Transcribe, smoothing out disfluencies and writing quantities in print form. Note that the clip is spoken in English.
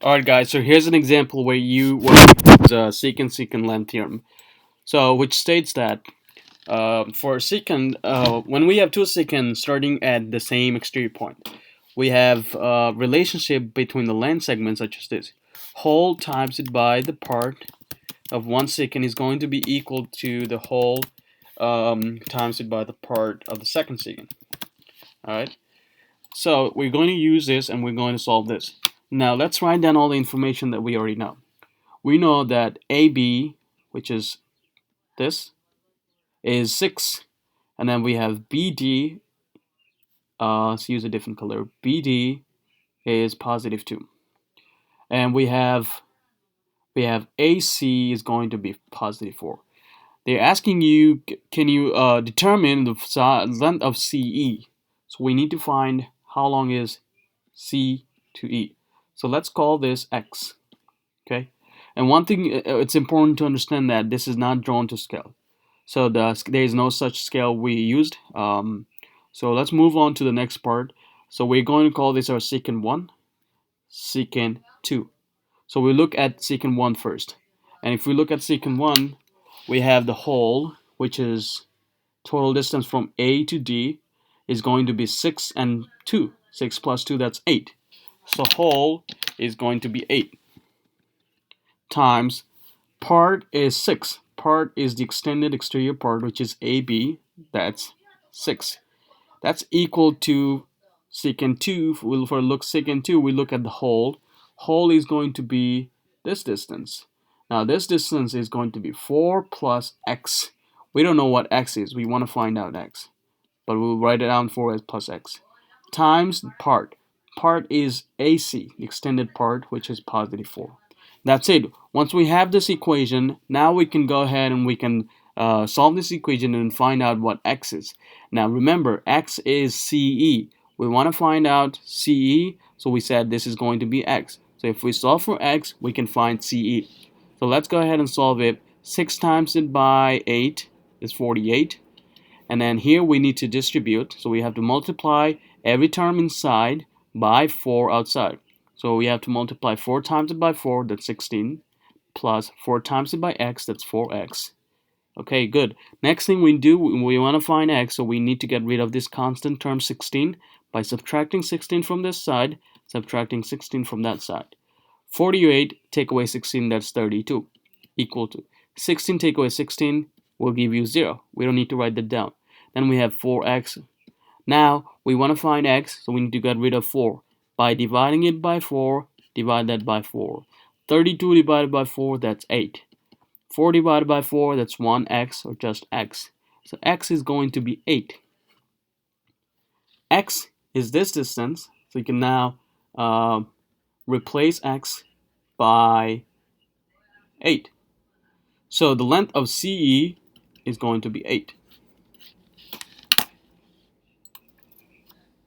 Alright guys, so here's an example where you use secant length theorem. So which states that for secant, when we have two secants starting at the same exterior point, we have a relationship between the length segments such as this. Whole times it by the part of one secant is going to be equal to the whole times it by the part of the second secant. Alright, so we're going to use this and we're going to solve this. Now let's write down all the information that we already know. We know that AB, which is this, is 6, and then we have BD, let's use a different color, BD is positive 2, and we have AC is going to be positive 4. They're asking you, can you determine the length of CE? So we need to find how long is C to E. So let's call this X, okay? And one thing, it's important to understand that this is not drawn to scale. So there is no such scale we used. So let's move on to the next part. So we're going to call this our secant 1, secant 2. So we look at secant 1 first. And if we look at secant 1, we have the whole, which is total distance from A to D, is going to be 6 and 2. 6 plus 2, that's 8. So whole is going to be 8 times part is 6. Part is the extended exterior part, which is AB. That's 6. That's equal to secant 2. For look secant 2, we look at the whole. Whole is going to be this distance. Now this distance is going to be 4 plus x. We don't know what x is. We want to find out x. But we'll write it down 4 as plus x. Times part. Part is AC, the extended part, which is positive 4. That's it. Once we have this equation, now we can go ahead and we can solve this equation and find out what x is. Now remember, x is CE. We want to find out CE, so we said this is going to be x. So if we solve for x, we can find CE. So let's go ahead and solve it. 6 times it by 8 is 48. And then here we need to distribute, so we have to multiply every term inside by 4 outside. So we have to multiply 4 times it by 4, that's 16, plus 4 times it by x, that's 4x. Okay, good. Next thing we do, we want to find x, so we need to get rid of this constant term 16 by subtracting 16 from this side, subtracting 16 from that side. 48 take away 16, that's 32, equal to 16 take away 16 will give you 0. We don't need to write that down. Then we have 4x. Now we want to find x, so we need to get rid of 4. By dividing it by 4, divide that by 4. 32 divided by 4, that's 8. 4 divided by 4, that's 1x, or just x. So x is going to be 8. X is this distance, so you can now replace x by 8. So the length of CE is going to be 8.